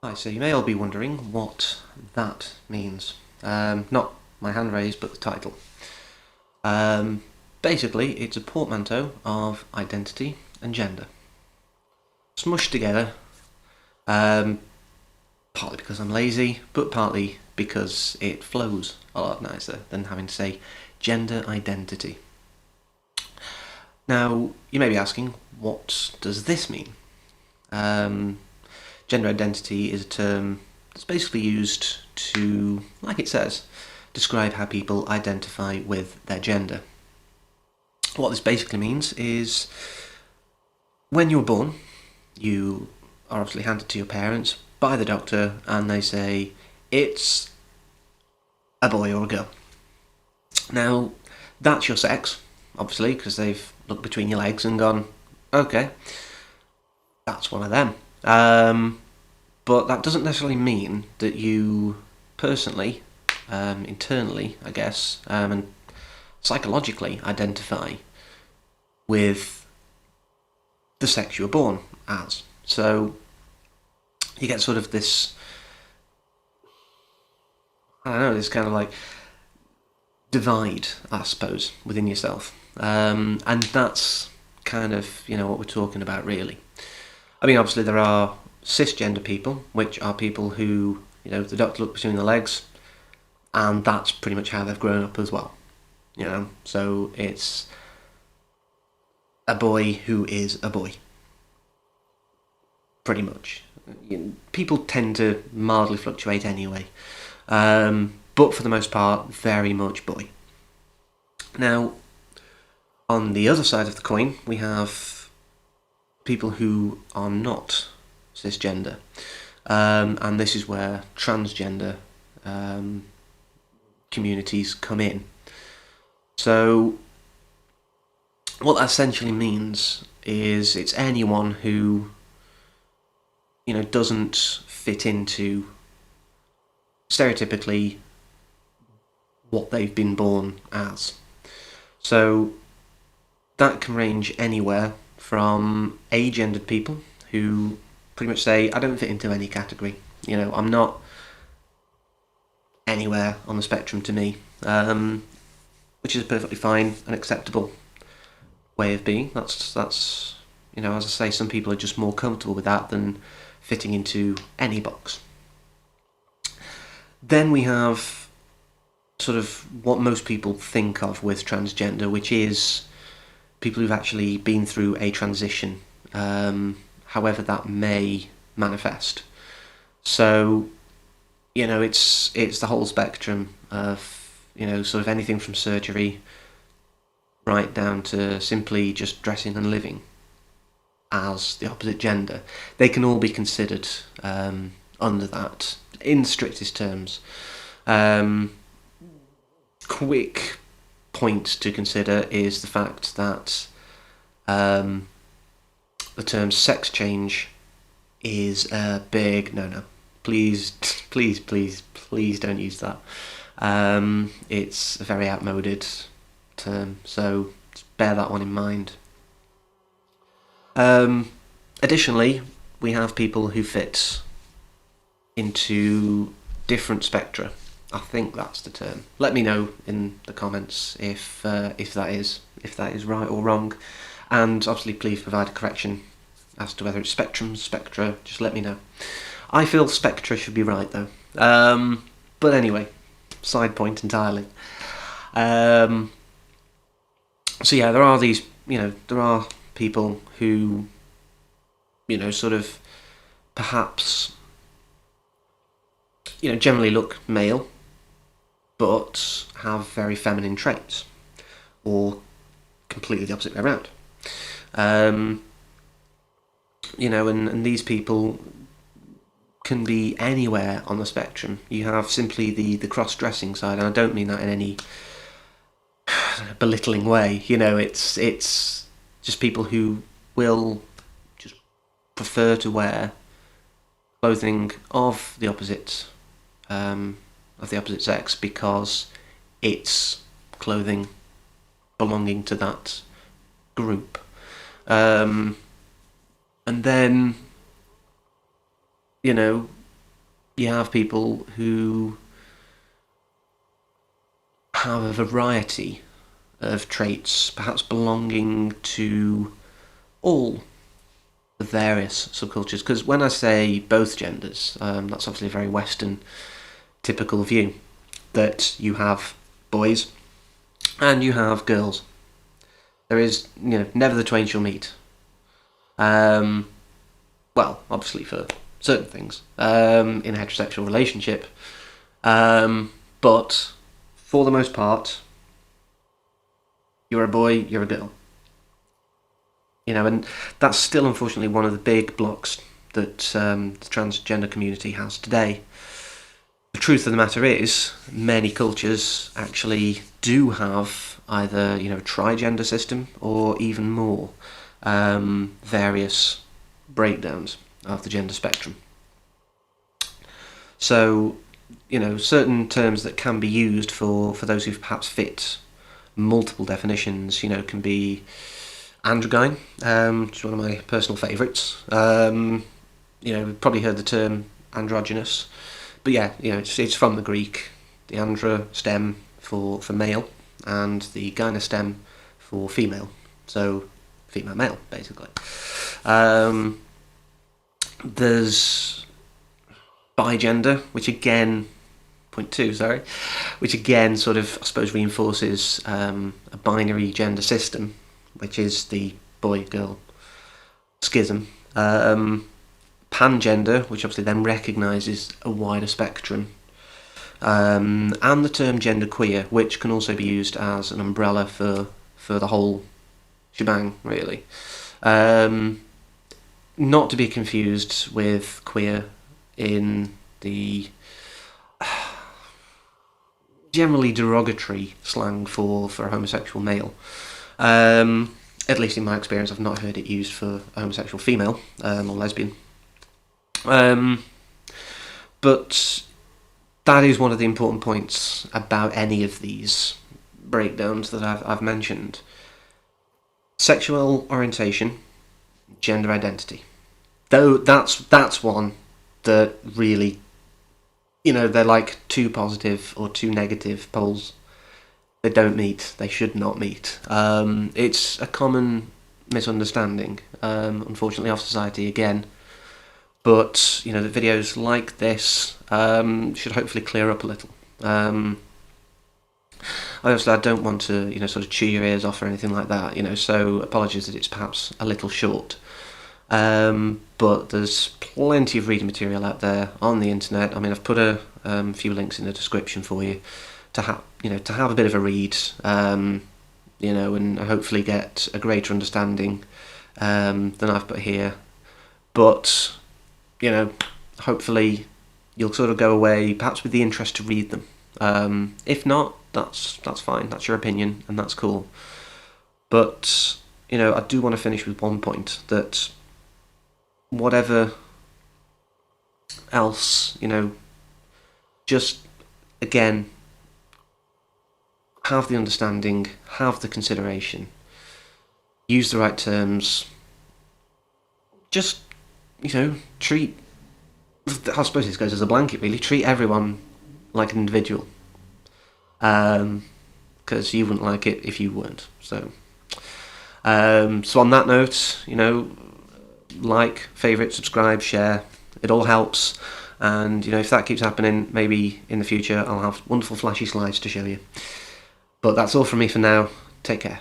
Hi, so you may all be wondering what that means. Not my hand raised, but the title. Um, Basically, it's a portmanteau of identity and gender. Smushed together, um, partly because I'm lazy, but partly because it flows a lot nicer than having to say gender identity. Now, you may be asking, what does this mean? Um, Gender identity is a term that's basically used to, like it says, describe how people identify with their gender. What this basically means is when you're born, you are obviously handed to your parents by the doctor and they say it's a boy or a girl. Now, that's your sex, obviously, because they've looked between your legs and gone, okay, that's one of them. But that doesn't necessarily mean that you personally, internally, I guess, and psychologically identify with the sex you were born as. So you get sort of this, I don't know, this kind of like divide, I suppose, within yourself. And that's kind of, what we're talking about, really. I mean, obviously, there are cisgender people, which are people who, the doctor looked between the legs, and that's pretty much how they've grown up as well. So it's a boy who is a boy, pretty much. People tend to mildly fluctuate anyway, but for the most part, very much boy. Now, on the other side of the coin, we have people who are not cisgender, and this is where transgender um, communities come in. So, what that essentially means is it's anyone who doesn't fit into stereotypically what they've been born as. So that can range anywhere from agendered people who pretty much say, I don't fit into any category. I'm not anywhere on the spectrum to me, which is perfectly fine and acceptable way of being. That's as I say, some people are just more comfortable with that than fitting into any box. Then we have sort of what most people think of with transgender, which is people who've actually been through a transition, however that may manifest. So, it's the whole spectrum of sort of anything from surgery right down to simply just dressing and living as the opposite gender. They can all be considered under that in strictest terms. Um, Quick point to consider is the fact that the term sex change is a big no-no. Please, please, please, please don't use that. It's a very outmoded term, so bear that one in mind. Um, Additionally, we have people who fit into different spectra. I think that's the term. Let me know in the comments if that is right or wrong, and obviously please provide a correction as to whether it's spectrum, spectra. Just let me know. I feel spectra should be right though. But anyway, side point entirely. Um, so yeah, there are these. There are people who sort of perhaps generally look male but have very feminine traits, or completely the opposite way around. Um, and these people can be anywhere on the spectrum. You have simply the cross-dressing side, and I don't mean that in any belittling way. It's just people who will just prefer to wear clothing of the opposite sex because it's clothing belonging to that group. And then, you have people who have a variety of traits, perhaps belonging to all the various subcultures. Because when I say both genders, that's obviously a very Western typical view, that you have boys and you have girls. There is, never the twain shall meet. Well, obviously for certain things in a heterosexual relationship, but for the most part, you're a boy, you're a girl. And that's still unfortunately one of the big blocks that the transgender community has today. The truth of the matter is, many cultures actually do have either a trigender system or even more various breakdowns of the gender spectrum. So, certain terms that can be used for those who perhaps fit multiple definitions, can be androgyne, which is one of my personal favourites. We've probably heard the term androgynous, but yeah, it's from the Greek, the andro stem for male, and the gyne stem for female, so female male, basically. There's bigender, which again, which again sort of, I suppose, reinforces a binary gender system, which is the boy-girl schism. Pangender, which obviously then recognises a wider spectrum. And the term genderqueer, which can also be used as an umbrella for the whole shebang, really. Not to be confused with queer in the generally derogatory slang for a homosexual male. At least in my experience, I've not heard it used for a homosexual female or lesbian. But that is one of the important points about any of these breakdowns that I've mentioned. Sexual orientation, gender identity. Though that's one that really, they're like two positive or two negative poles. They don't meet. They should not meet. It's a common misunderstanding, unfortunately, of society again. But the videos like this should hopefully clear up a little. Obviously, I don't want to sort of chew your ears off or anything like that. So apologies that it's perhaps a little short. But there's plenty of reading material out there on the internet. I mean, I've put a few links in the description for you to have a bit of a read, and hopefully get a greater understanding than I've put here. But hopefully you'll sort of go away perhaps with the interest to read them. If not, that's fine. That's your opinion, and that's cool. But I do want to finish with one point, that whatever else, just again, have the understanding, have the consideration, use the right terms, just, treat, I suppose this goes as a blanket really, treat everyone like an individual, because you wouldn't like it if you weren't. So on that note, like, favourite, subscribe, share, it all helps. And if that keeps happening, maybe in the future I'll have wonderful flashy slides to show you. But that's all from me for now. Take care.